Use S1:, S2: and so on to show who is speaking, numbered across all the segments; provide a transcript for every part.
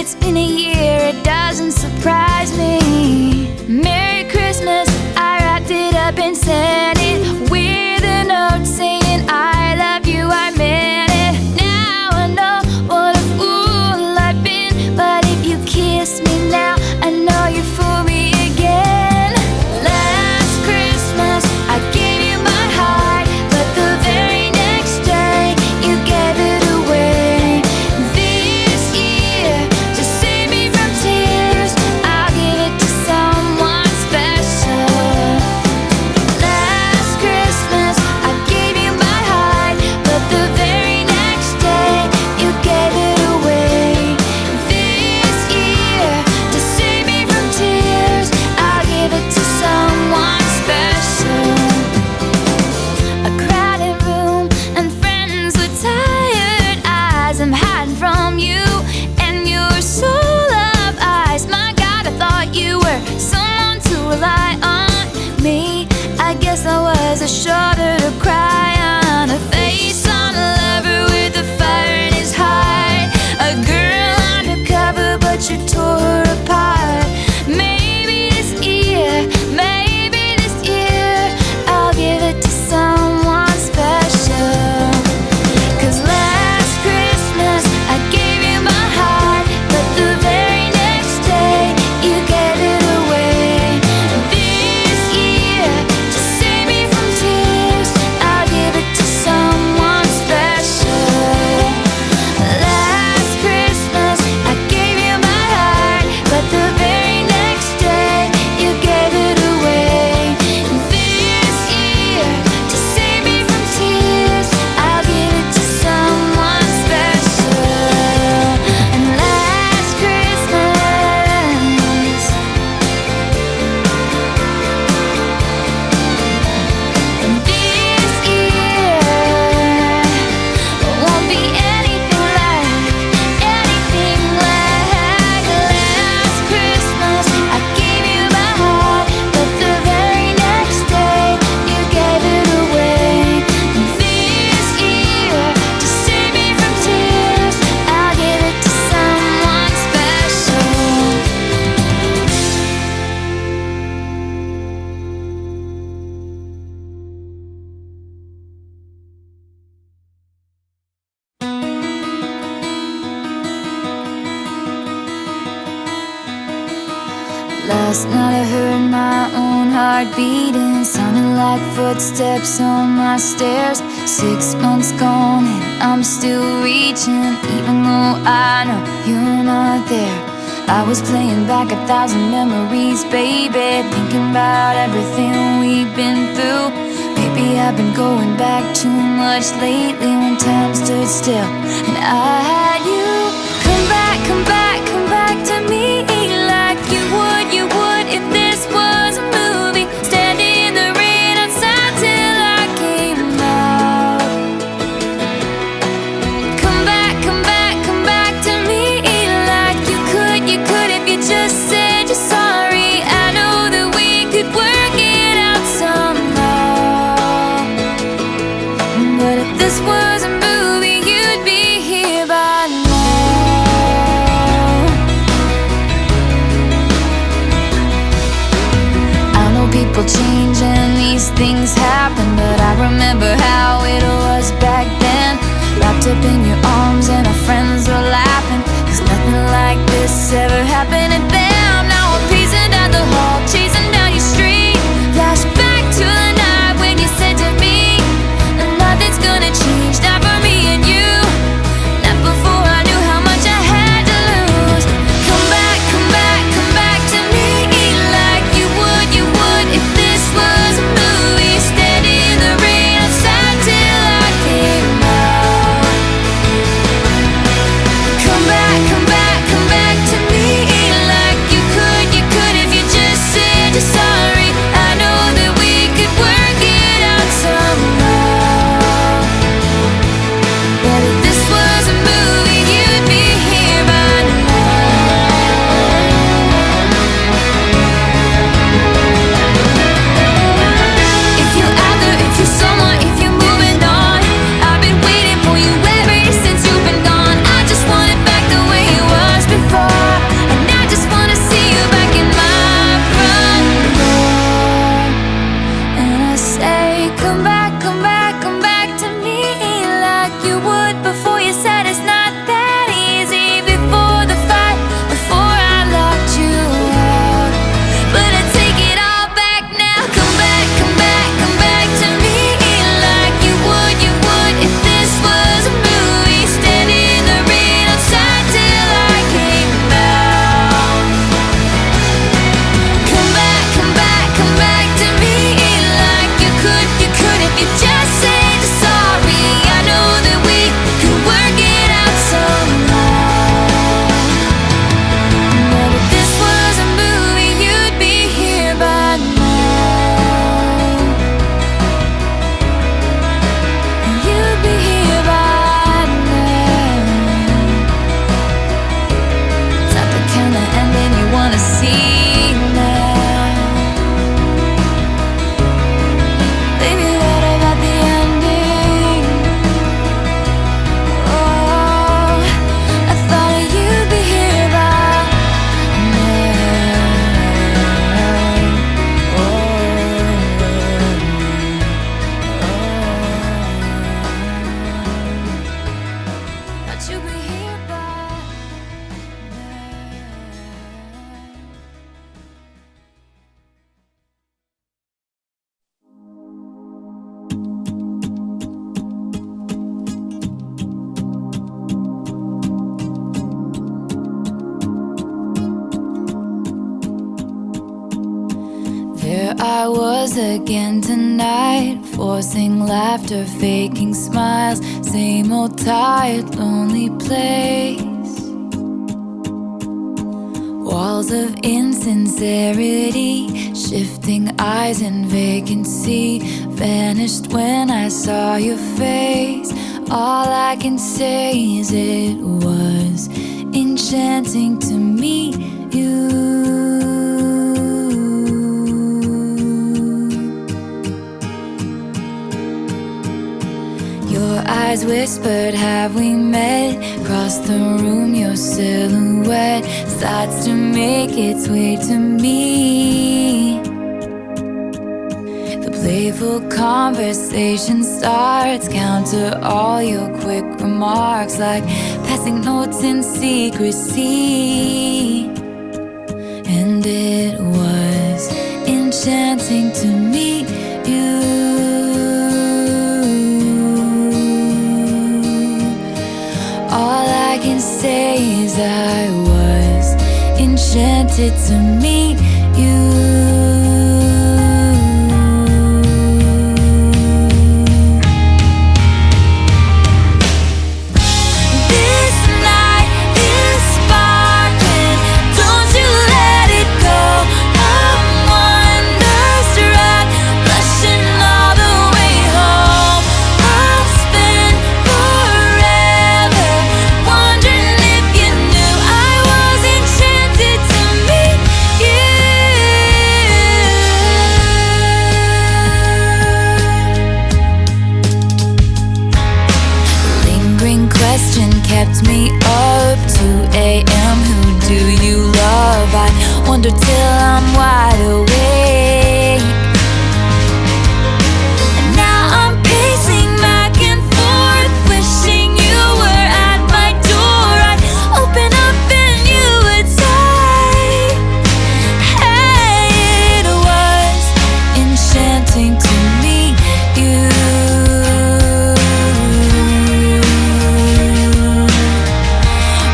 S1: It's been a year, it doesn't surprise me. Merry Christmas, I wrapped it up and sent it with a note saying I love you, I meant it. Now I know what a fool I've been, but if you kiss me now, I know you fool me again. Last Christmas, I gave you my heart, but the very next day, you gave it away. This year, to save me from tears, I'll give it to someone special. Last Christmas, I gave you my heart, but the very next day, you gave it away. This year, to save me from tears, I'll give it to someone special. A crowded room and friends with tired eyes. I'm hiding from you and your soul of ice. My God, I thought you were someone to rely on. Me, I guess I was a shoulder to cry on, a face on a lover with a fire in his heart, a girl undercover, but you tore her apart. Maybe this year, I'll give it to someone special. 'Cause last Christmas, I gave you my heart, but the very next day, you gave it away. This year, to save me from tears, I'll give it to someone special. Last Christmas, I gave you my heart, but the very next day, you gave it away. This year, to save me from tears, I'll give it to someone special. And last Christmas, and this year won't be anything like last Christmas. I gave you my heart, but the very next day, you gave it away. This year, to save me from tears, I'll give it to someone special. Last night I heard my own heart beating, sounding like footsteps on my stairs. 6 months gone and I'm still reaching, even though I know you're not there. I was playing back 1,000 memories, baby, thinking about everything we've been through. Maybe I've been going back too much lately when time stood still and I had you. Come back, come back, come back to me like you would if this was a movie. Standing in the rain outside till I came out. Come back, come back, come back to me like you could if you just said you're sorry. I know that we could work it out somehow. But if this was a movie, you'd be here by now. be here by There I was again tonight, forcing laughter, faking smiles. Same old tired, lonely place. Walls of insincerity, shifting eyes and vacancy. Vanished when I saw your face. All I can say is it was enchanting to meet you. Your eyes whispered, have we met? Across the room, your silhouette starts to make its way to me. The playful conversation starts, counter all your quick remarks, like passing notes in secrecy. And it was enchanting to meet you. All I can say is I was enchanted to meet you. This night is sparkling, don't you let it go. I'm wonderstruck, blushing all the way home. I'll spend forever wondering if you knew I was enchanted to meet you. Lingering question kept me up 2 a.m. Who do you love? I wonder till I'm wide awake. And now I'm pacing back and forth, wishing you were at my door. I'd open up and you would say, hey, it was enchanting to meet you.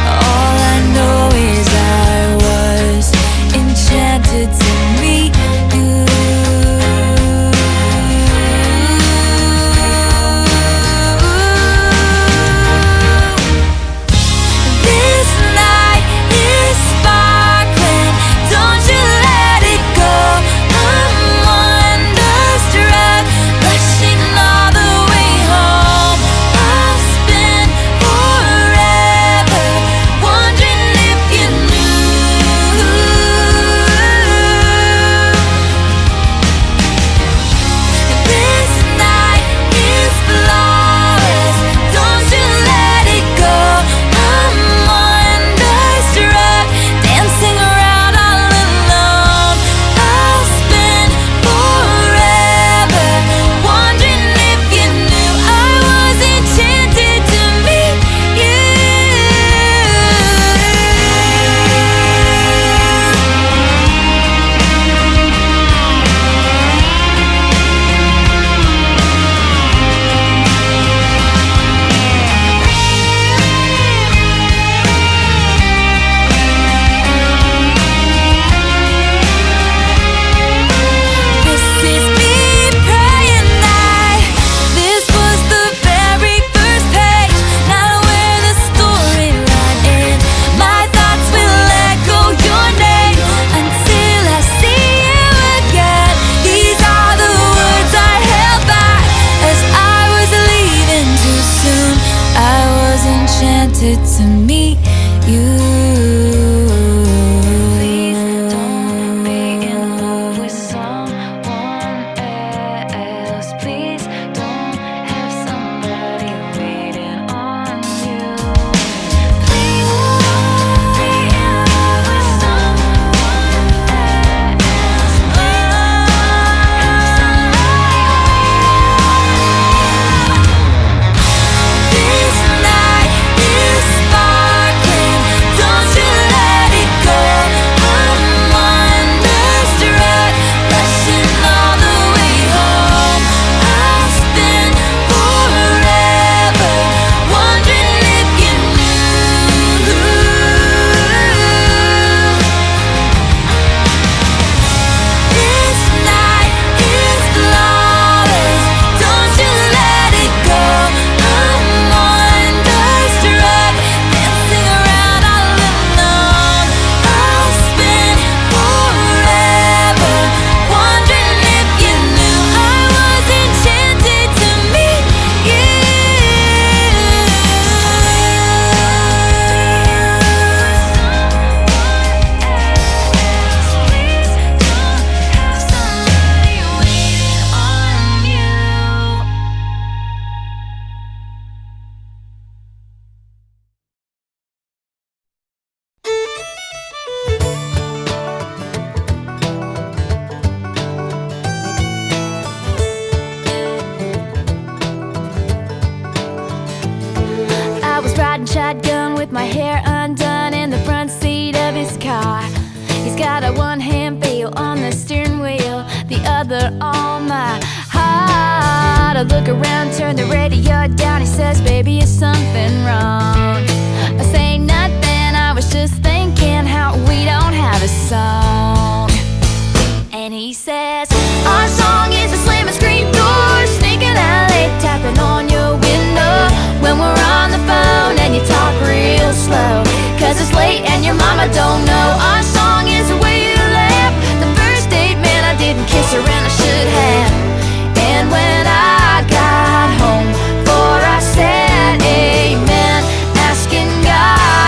S1: All I know is I was enchanted to meet you. my hair undone in the front seat of his car. He's got a one-hand feel on the steering wheel, the other on my heart. I look around, turn the radio down. He says, baby, is something wrong? I say nothing, I was just thinking how we don't have a song. And he says, our song is a slam and scream door, sneaking out late, tapping on your window when we're on the phone and you talk real slow, 'cause it's late and your mama don't know. Our song is the way you laugh. The first date, man, I didn't kiss her and I should have. And when I got home, for I said amen, asking God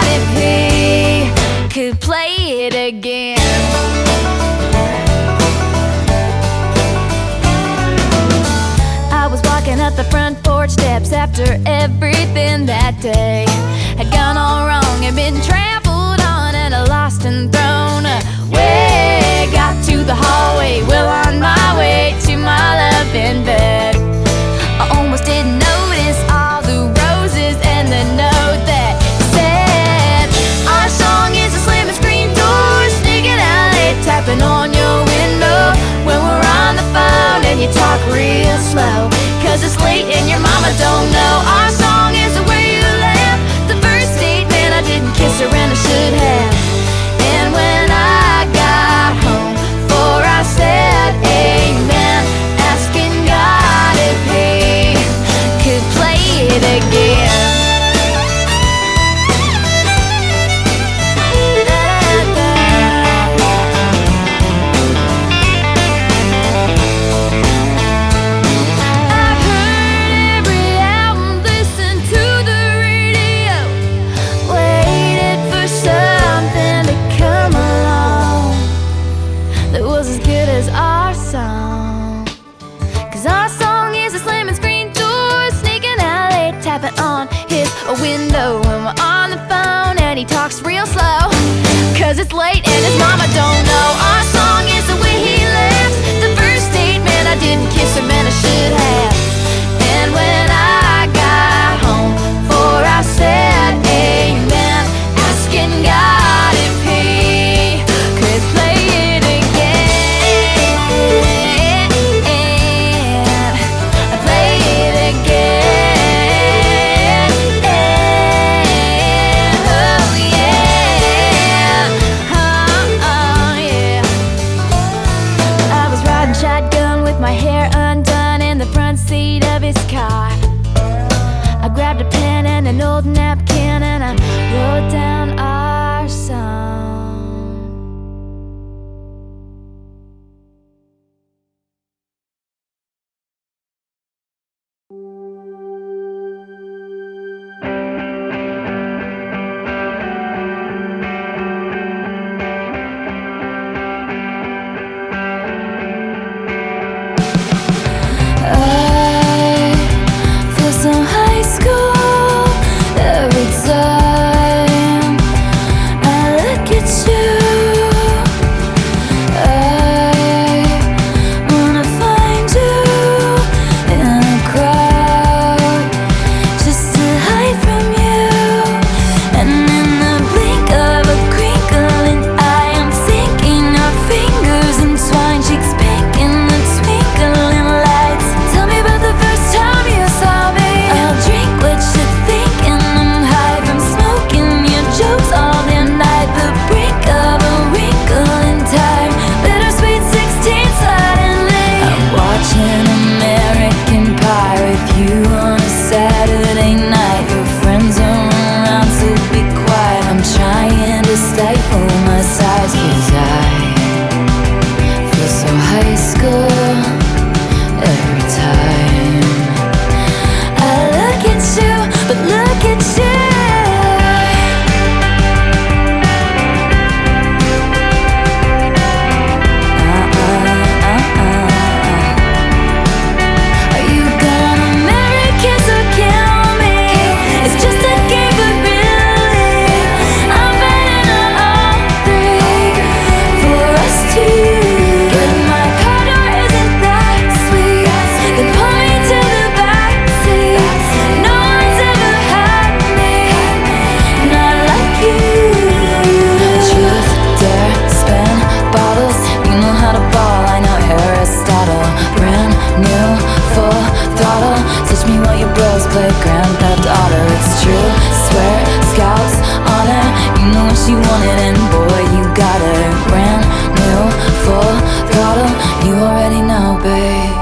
S1: wanted, and boy, you got a brand new full throttle. You already know, babe.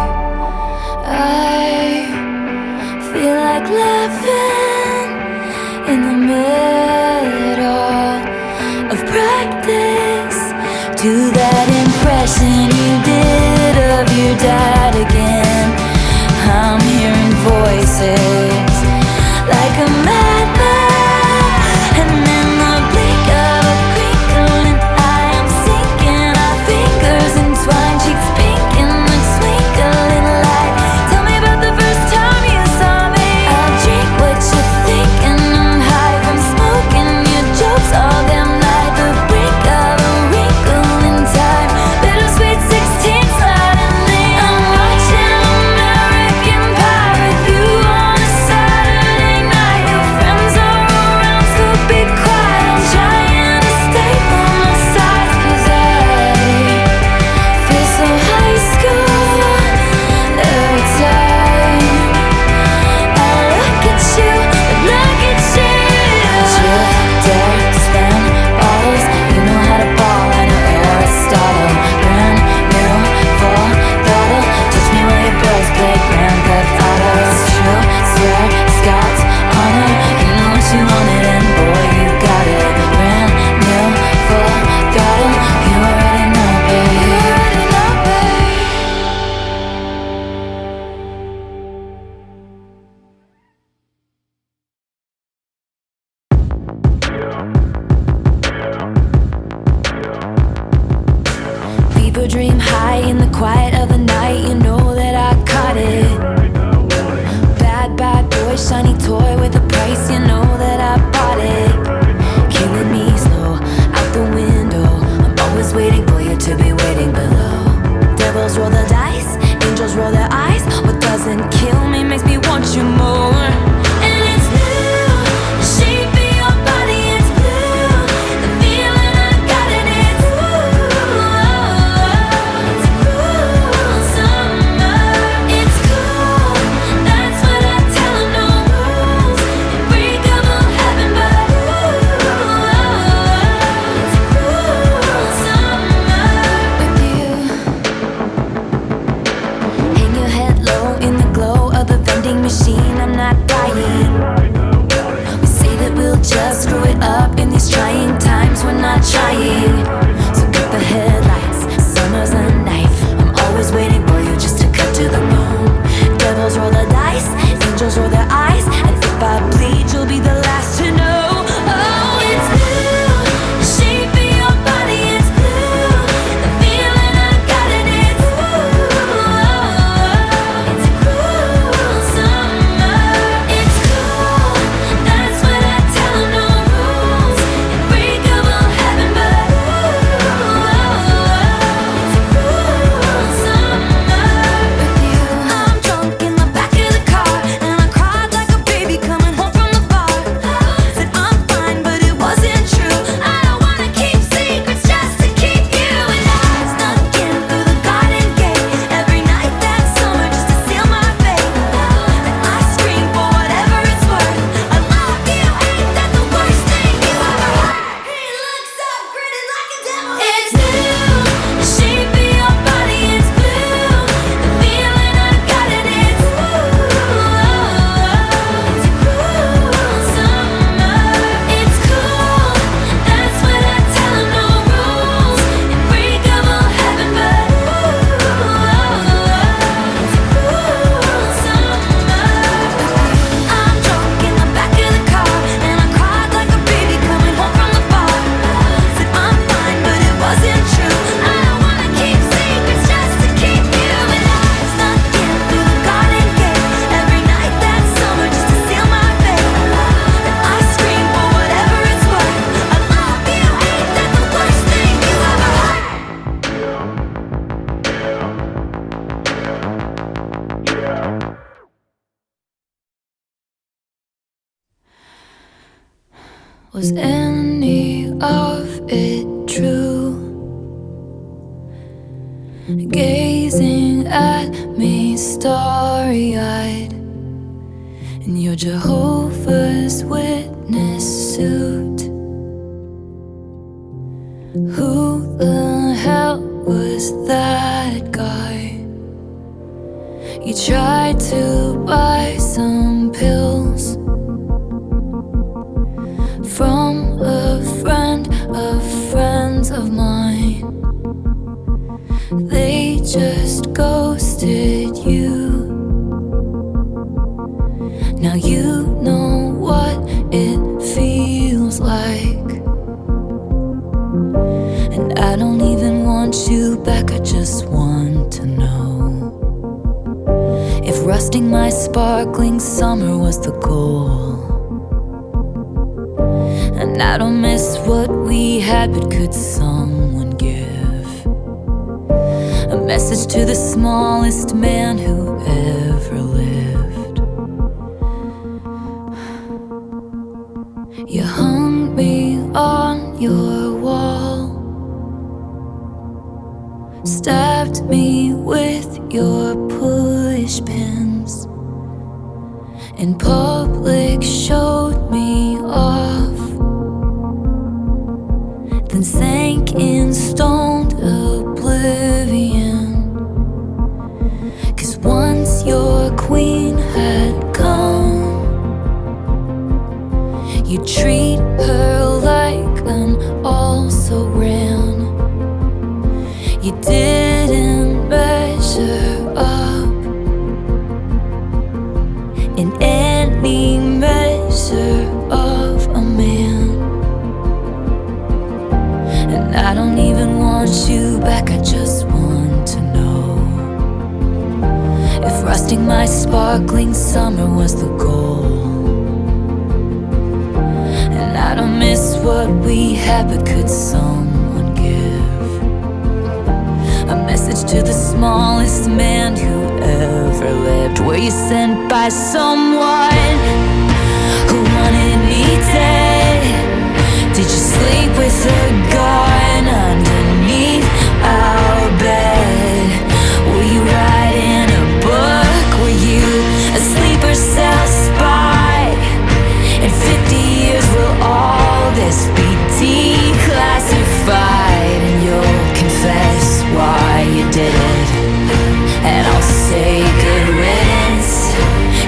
S1: I feel like laughing in the middle of practice to that impression you did of your dad again. I'm hearing voices like a madman, and in the blink of a crinkling eye, I'm sinking our fingers entwined, cheeks pink in the twinkling light. Tell me about the first time you saw me. I'll drink what you're thinking. I'm high from smoking your jokes all damn night. The brink of a wrinkle in time, bittersweet 16 sliding in. I'm watching American Pie with you on a Saturday night. Your friends are around, so be quiet. I'm trying to stay from my side, 'cause I feel so high school every time I look at you, look at you. Truth, dare, spin bottles. You know how to ball, I know Aristotle. Brand new, full throttle. Touch me while your bros play Grand Theft Auto. It's true, swear, Scott's honor. You know what you wanted, and boy, you got it. Brand new, full throttle. You already know, babe. You already know, babe. Fever dream high in the quiet of the night. You know that I caught it. Bad, bad boy, shiny toy with a price. You know that I bought it. Killing me slow, out the window. I'm always waiting for you to be waiting below. Devils roll the dice, angels roll their eyes. What doesn't kill me makes me want you more. And it's blue, the shape of your body is blue. The feeling I got it, it's it's cruel summer. It's cool, that's what I tell 'em, no rules. Unbreakable heaven, but it's cruel summer with you. Hang your head low in the glow of the vending machine. I'm not dying. We say that we'll just screw it up in these trying times. We're not trying. So cut the headlights. Summer's a knife. I'm always waiting for you just to cut to the bone. Devils roll the dice, angels roll their eyes, and if I bleed, you'll be the last to know. Oh, it's blue, the shape of your body is blue. The feeling I got it, it's it's cruel summer. It's cool, that's what I tell 'em, no rules. Unbreakable heaven, but it's cruel summer with you. I'm drunk in the back of the car, and I cried like a baby coming home from the bar. Said I'm fine, but it wasn't true. I don't wanna keep secrets just to keep you. And I snuck in through the garden gate every night that summer just to seal my fate. And I scream for whatever it's worth. I love you, ain't that the worst thing you ever heard? He looks so gritty like a devil. It's blue, the shape of your body is blue. The feeling I got it, it's it's cruel summer. It's cool, that's what I tell 'em, no rules. Unbreakable heaven, but it's cruel summer. I'm drunk in the back of the car, and I cried like a baby coming home from the bar. Said I'm fine, but it wasn't true. I don't wanna keep secrets just to keep you. And I snuck in through the garden gate every night that summer just to seal my fate. And I scream for whatever it's worth. I love you, ain't that the worst thing you ever heard? Was any of it true? Gazing at me starry-eyed in your Jehovah's Witness suit. Who the hell was that guy? You tried to buy some pills from a friend of friends of mine. They just ghosted you. Now you know what it feels like. And I don't even want you back, I just want to know if rusting my sparkling summer was the goal. And I don't miss what we had, but could someone give a message to the smallest man who ever lived? You hung me on your wall, stabbed me with your push pins, in public showed me off, then sank in stoned oblivion. 'Cause once your queen had come, you treat her like an also-ran. You didn't measure up in any measure of a man. And I don't even want you back, I just want to know if rusting my sparkling summer was the goal. And I don't miss what we had, but could someone give a message to the smallest man who ever lived? Were you sent by someone who wanted me dead? Did you sleep with a gun underneath our bed? Were you writing a book? Were you a sleeper cell spy? In 50 years will all this be declassified, and you'll confess why you did it, and I'll say good riddance.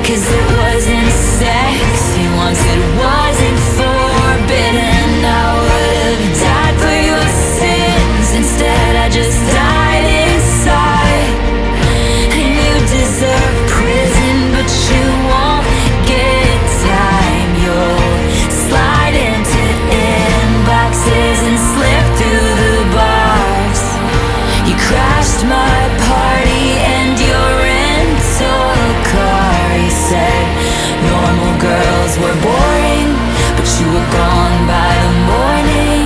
S1: 'Cause it wasn't sexy once, it wasn't forbidden. I would've died for your sins, instead I just died inside. And you deserve prison, but you won't get time. You'll slide into inboxes and slip through the bars. You crashed my party and your rental car. You said normal girls were boring, but you were gone by the morning.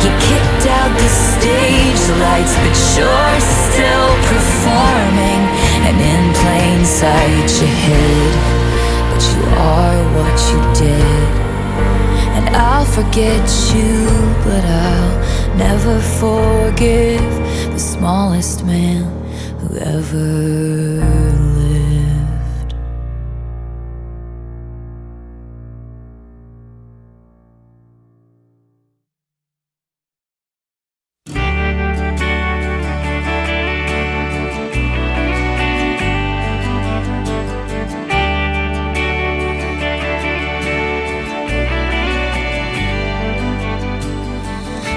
S1: You kicked out the stage lights, but you're still performing. And in plain sight you hid, but you are what you did. And I'll forget you, but I'll never forgive the smallest man who ever lived.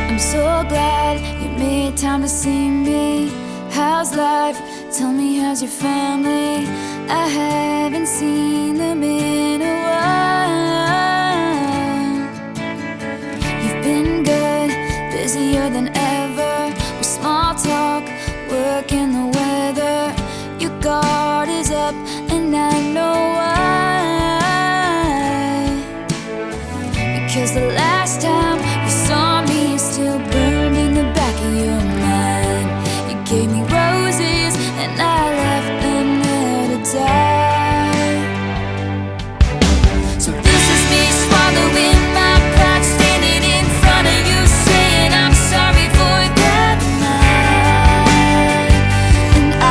S1: I'm so glad you made time to see me. How's life? Tell me, how's your family? I haven't seen them in a while. You've been good, busier than ever, with small talk, work and the weather. Your guard is up and I know why. Because the last time you saw me is still burned in the back of your mind. You gave me roses and I left them there to die. So this is me swallowing my pride, standing in front of you saying I'm sorry for that night. And I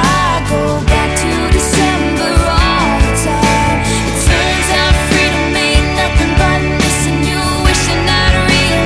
S1: go back to December all the time. It turns out freedom ain't nothing but missing you, wishing I'd realize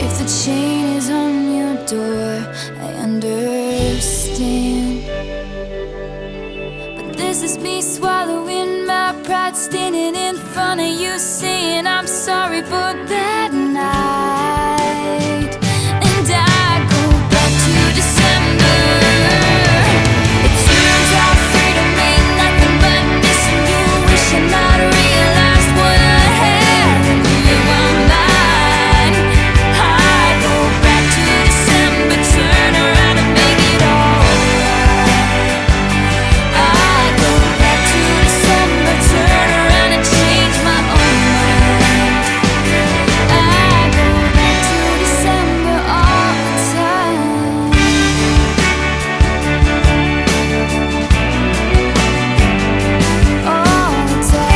S1: If the chain is on your door, I understand. But this is me swallowing my pride, standing in front of you saying I'm sorry for that night. And I go back to December. It turns out freedom ain't nothing but missing you. Wish I might have realized what I had in my mind. I go back to December, turn around and make it alright. I go back to December, turn around and change my own mind. I go back to December all the time. All the time.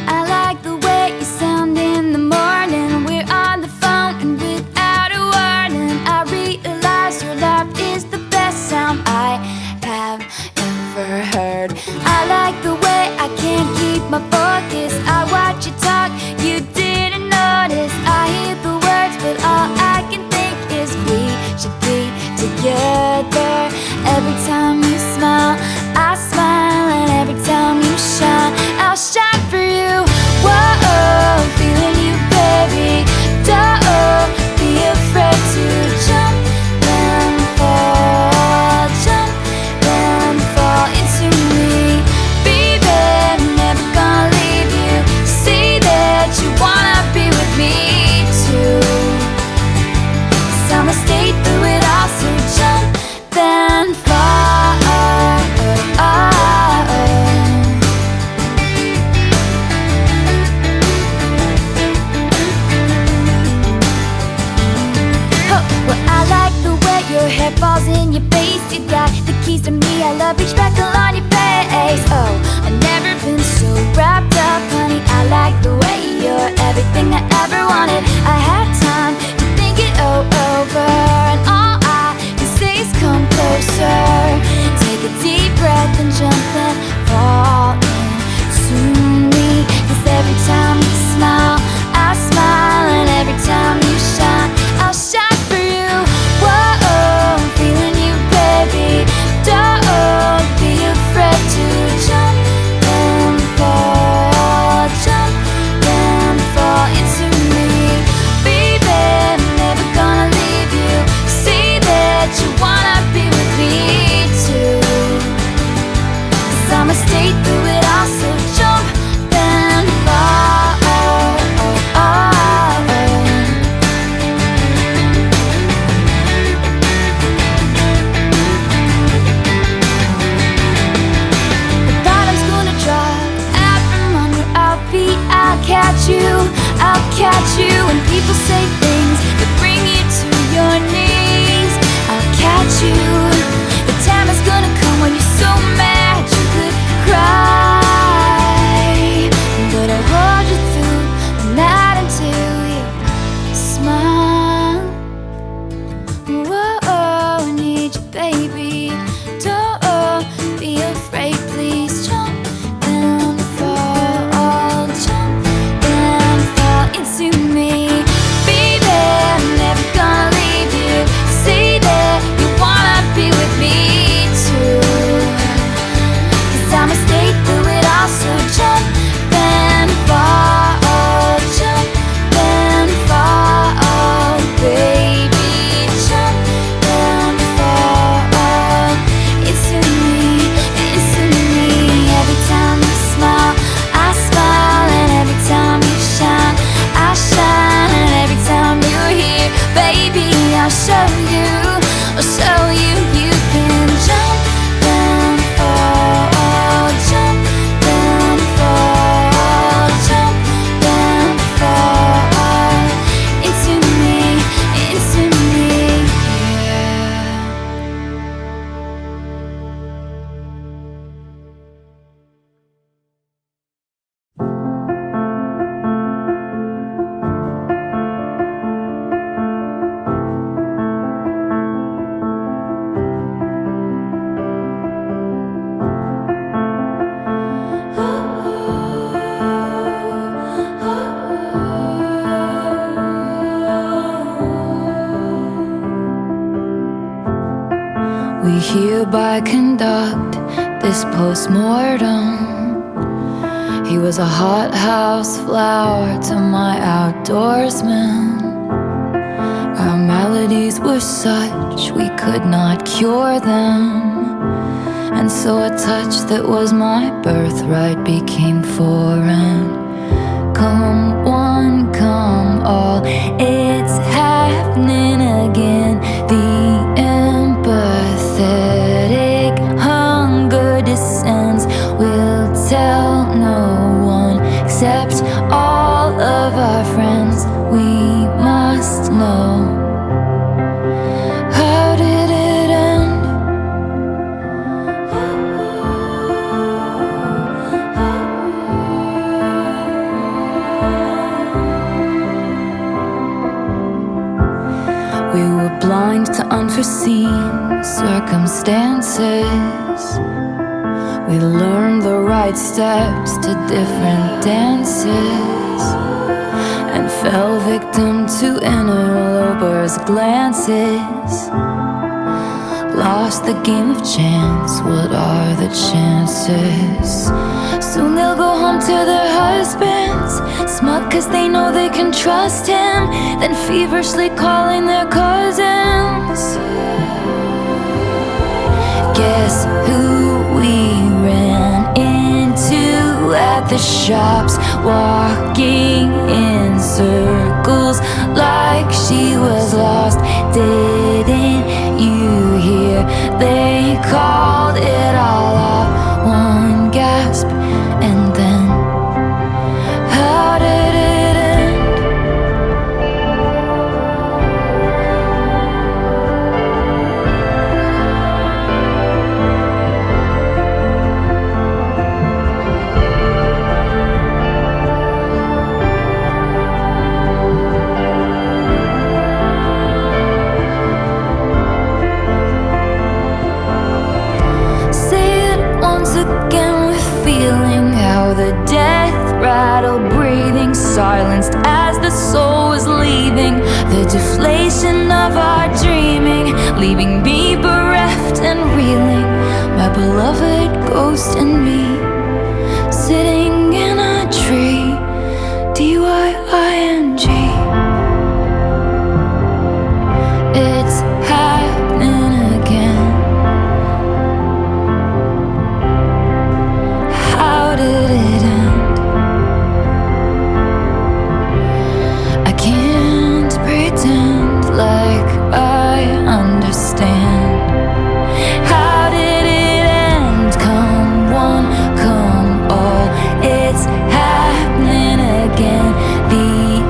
S1: I like the way you sound in the morning. We're on the phone and without a warning, I realize your laugh is the best sound I have ever heard. I like the way I can't keep my focus. I watch you talk, you didn't notice. I hear the words, but all I can think is we should be together. Every time you smile, I smile, and every time you shine, I'll shine for you. Whoa, feeling you, baby. Don't be afraid to jump and fall, into me, baby. Never gonna leave you. Say that you wanna be with me too. 'Cause I'ma stay through it all, so jump and fall. Oh, well, I like the way your hair falls in your face. You got the keys to me, I love each freckle on your face. Oh, I've never been so wrapped up, honey. I like the way you're everything I ever wanted. I had time to think it over, and all I can say is come closer. Take a deep breath and jump and fall into me. 'Cause every time you smile, I smile, and every time you shine, I'll shine for you. Whoa, feeling you, baby. Don't be afraid to jump We hereby conduct this post-mortem. He was a hothouse flower to my outdoorsman. Our maladies were such we could not cure them, and so a touch that was my birthright became foreign. Come one, come all, it's happening again. The empathetic hunger descends. We'll tell no one except all of our friends. We must know. How did it end? We were blind to unforeseen circumstances. We learned the right steps to different dances, and fell victim to interlopers' glances. Lost the game of chance, what are the chances? Soon they'll go home to their husbands, smug cause they know they can trust him, then feverishly calling their cousins. Guess who we ran into at the shops, walking in circles like she was lost. Didn't you hear? They called it all off. One gasp and then, how did it end? Again with feeling how the death rattle breathing silenced as the soul was leaving. The deflation of our dreaming, leaving me bereft and reeling. My beloved ghost and me, sitting in a tree. D-y-i-n-g. It's happening again. How did it end? I can't pretend like I understand. How did it end? Come one, come all, it's happening again. The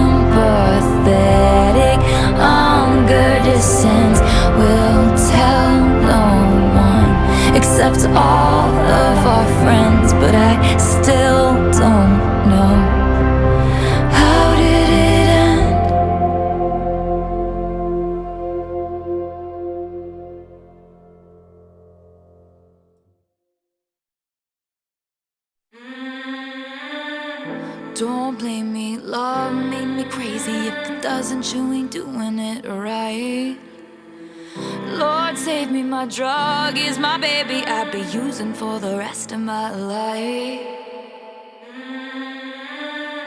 S1: empathetic hunger descends. We'll tell no one except all of our friends, but I still don't know. How did it end? Don't blame me, love made me crazy. If it doesn't, you ain't doing it right. Lord save me, my drug is my baby. I'll be using for the rest of my life.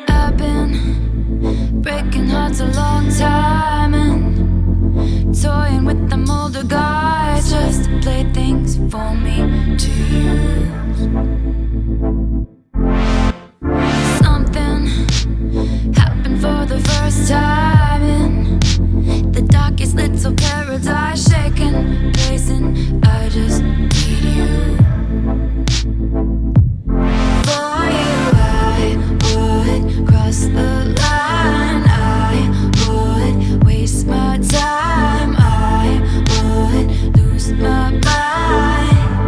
S1: I've been breaking hearts a long time and toying with them older guys just to play things for me to use. Something happened for the first time in the darkest little paradise, shaking, pacing. I just need you. For you I would cross the line, I would waste my time, I would lose my mind.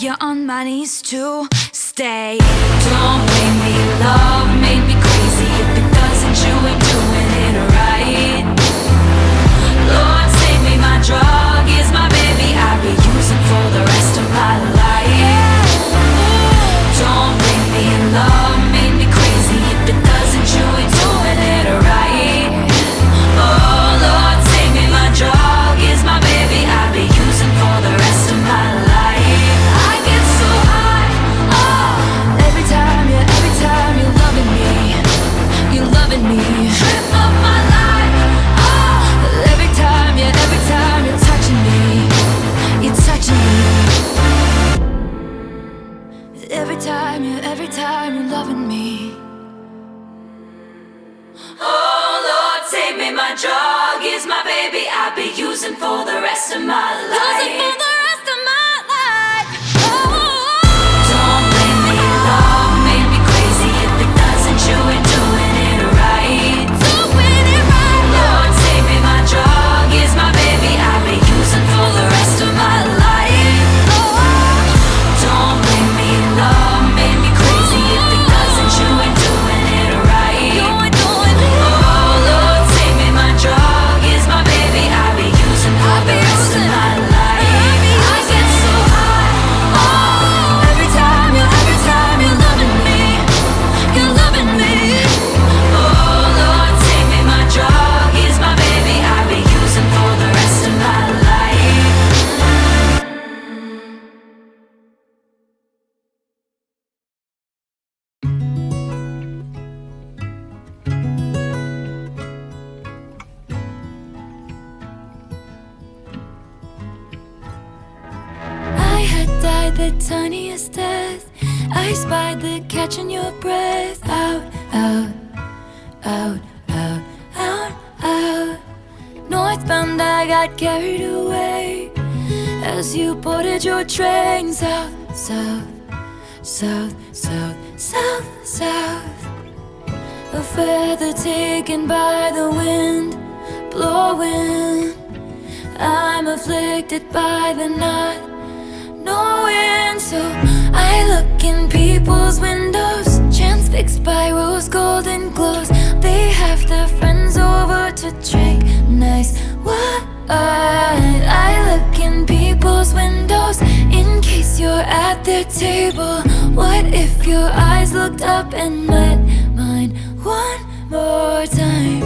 S1: you on my knees to stay. Don't blame me, love made me crazy. If it doesn't, you ain't doing it right. Lord, save me, my drug is my baby. I'll be using for the rest of my life. Don't blame me, love made me crazy. If it doesn't, you ain't doing it right. Oh Lord, save me, my drug is my baby. I'll be using for the rest of my life. I get so high, oh, every time you're loving me, you're loving me. Trip of my life, oh, every time you're touching me, you're touching me. Every time you're loving me. Oh Lord, save me, my drug is my baby. I'll be using for the rest of my life. Using for the rest of my life. Oh. Don't blame me, love made me crazy. If it doesn't, you ain't doing it right. Doing it right. Lord, save me, my drug is my baby. I'll be using for the rest of my life. Oh. Don't blame me, love made me crazy. If it doesn't, you ain't doing it right. You ain't doing it. Oh Lord, save me, my drug is my baby. I'll be using for the rest of my life. I get so high, oh, every time you're loving me, you're loving me. Oh Lord, save me, my drug is my baby. I'll be using for the rest of my life. I had died the tiniest death. I spied the catch in your breath. Out, out, out, out, out, out. Northbound I got carried away as you boarded your train. South, south, south, south, south, south. A feather taken by the wind, blowing. I'm afflicted by the not knowing. So I look in people's windows, transfixed by rose golden glows. They have their friends over to drink nice wine. I look in people's windows in case you're at their table. What if your eyes looked up and met mine one more time?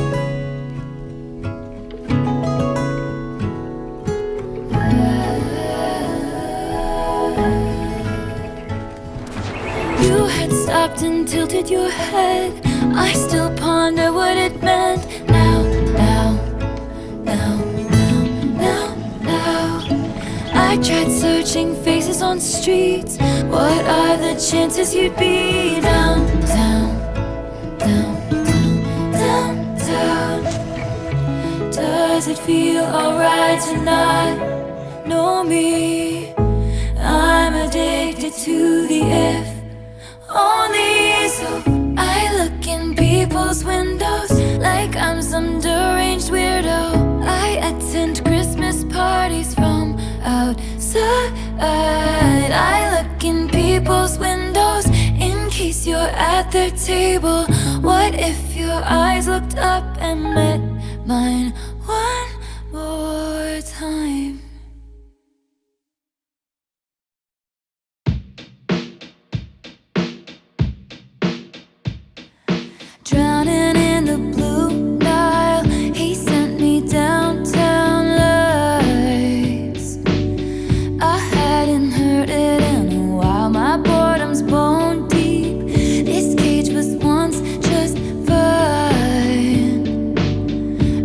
S1: You had stopped and tilted your head. I still ponder what it meant. Now, now, now, now, now, now. I tried searching faces on streets. What are the chances you'd be down, down, down, down, down, down? Does it feel alright to not know me? I'm addicted to the if only. So I look in people's windows like I'm some deranged weirdo. I attend Christmas parties from outside. I look in people's windows in case you're at their table. What if your eyes looked up and met mine one more time? Drowning in the blue Nile, he sent me downtown lights. I hadn't heard it in a while, my boredom's bone deep. This cage was once just fine.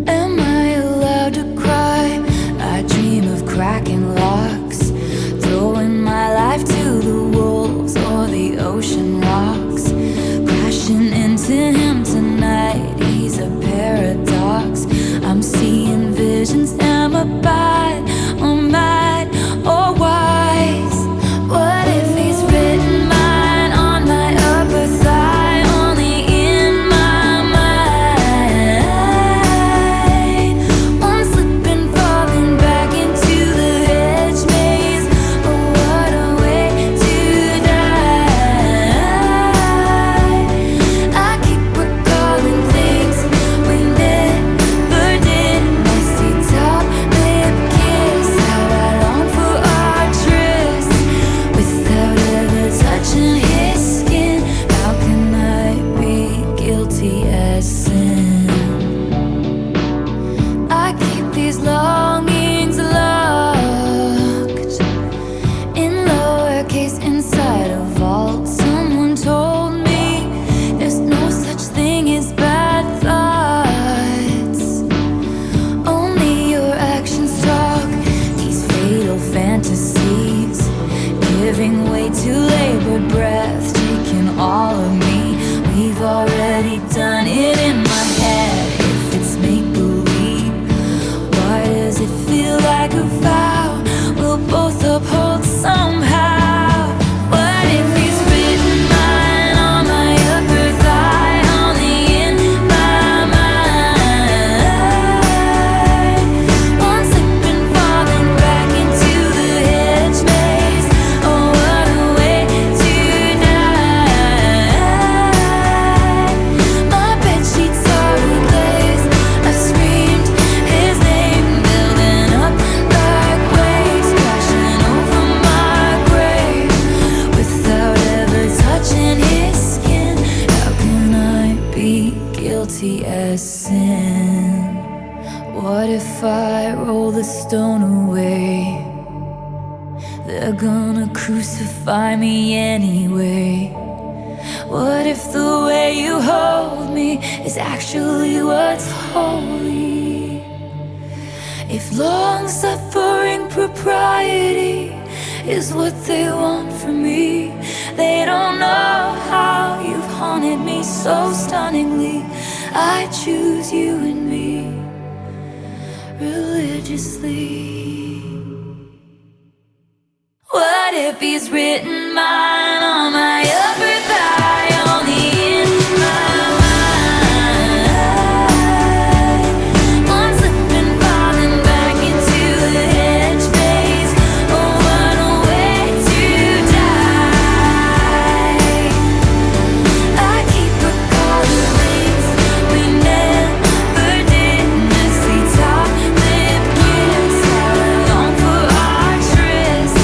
S1: Am I allowed to cry? I dream living way too labored breath, taking all of me. We've already done it in my head. If it's make-believe, why does it feel like a vow we'll both uphold somehow? What if he's written mine on my upper thigh, only in my mind? One slip and falling back into the hedge maze. Oh, what a way to die. My bedsheets are replaced. I've screamed his name, building up like waves, crashing over my grave without ever touching his skin. How can I be guilty as sin? What if I roll the stone away? They're gonna crucify me anyway. What if the way you hold me is actually what's holy? If long-suffering propriety is what they want from me, they don't know how you've haunted me so stunningly. I choose you and me religiously. What if he's written mine on my upper thigh, only in my mind? One slip and falling back into the hedge maze. Oh, what a way to die. I keep recalling things we never did. Messy top lip kiss, how I long for our tryst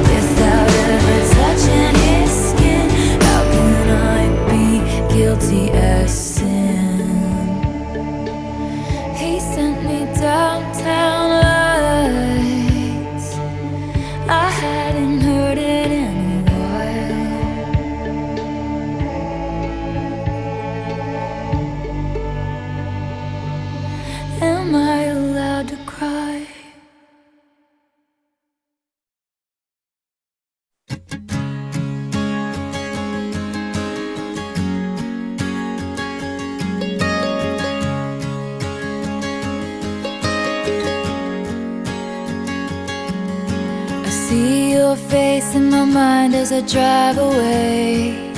S1: without ever touching his skin. How can I be guilty as sin? He sent me downtown lights. I hadn't heard it in a while. Am I allowed to cry? I see your face in my mind as I drive away,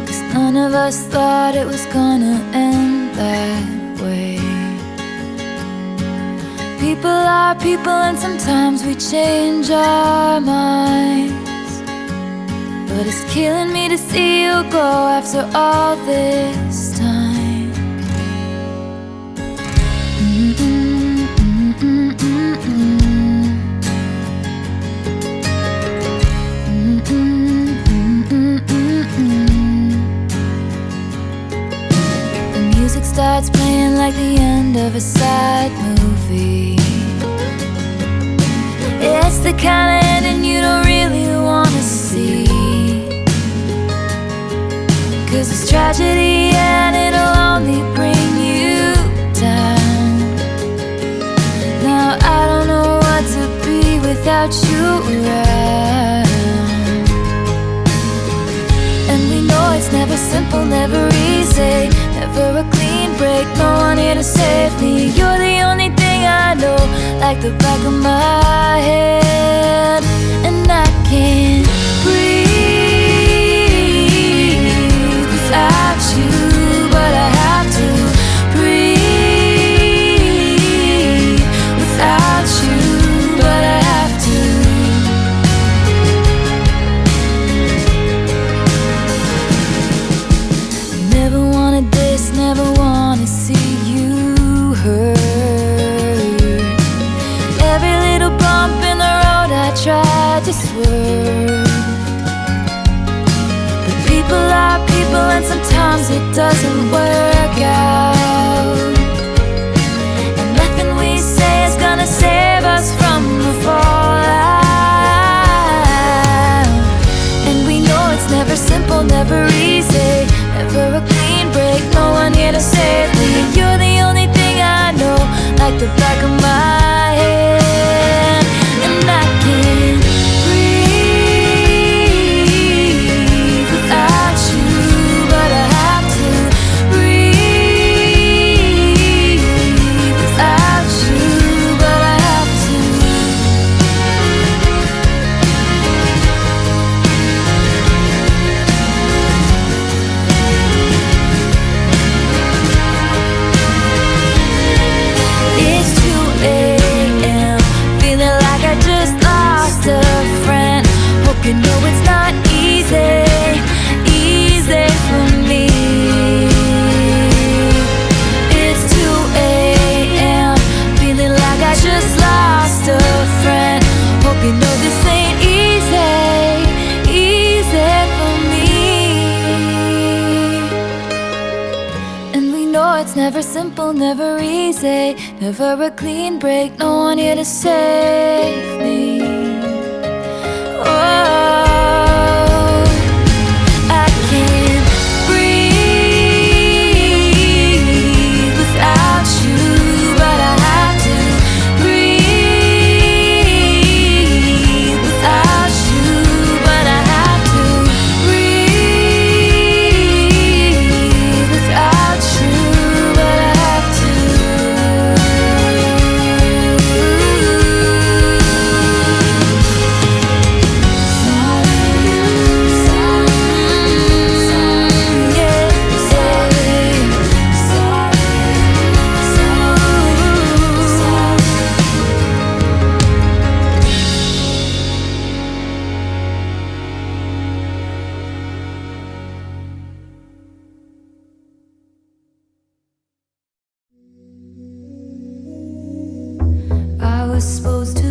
S1: 'cause none of us thought it was gonna end that way. People are people, and sometimes we change our minds, but it's killing me to see you go after all this time. The music starts playing like the end of a sad movie. It's the kind of ending you don't really wanna see, 'cause it's tragedy and it'll only bring you down. Now I don't know what to be without you around. And we know it's never simple, never easy, never a clean break, no one here to save me. You're the only thing I know, like the back of my head. And I can't breathe without you, but I have to breathe without you, but I have to. Never wanted this, never wanna see you hurt. Every little bump in the road I tried to swerve, but people are people, and sometimes it doesn't work out. And nothing we say is gonna save us from the fallout. And we know it's never simple, never easy, never a clean break, no one here to save me. You're the only thing I know, like the back of my head. And I can't Never simple, never easy, never a clean break, no one here to save me. Oh, I can't breathe without you, but I have to breathe without you, but I have to breathe without you, but I have to. I was supposed to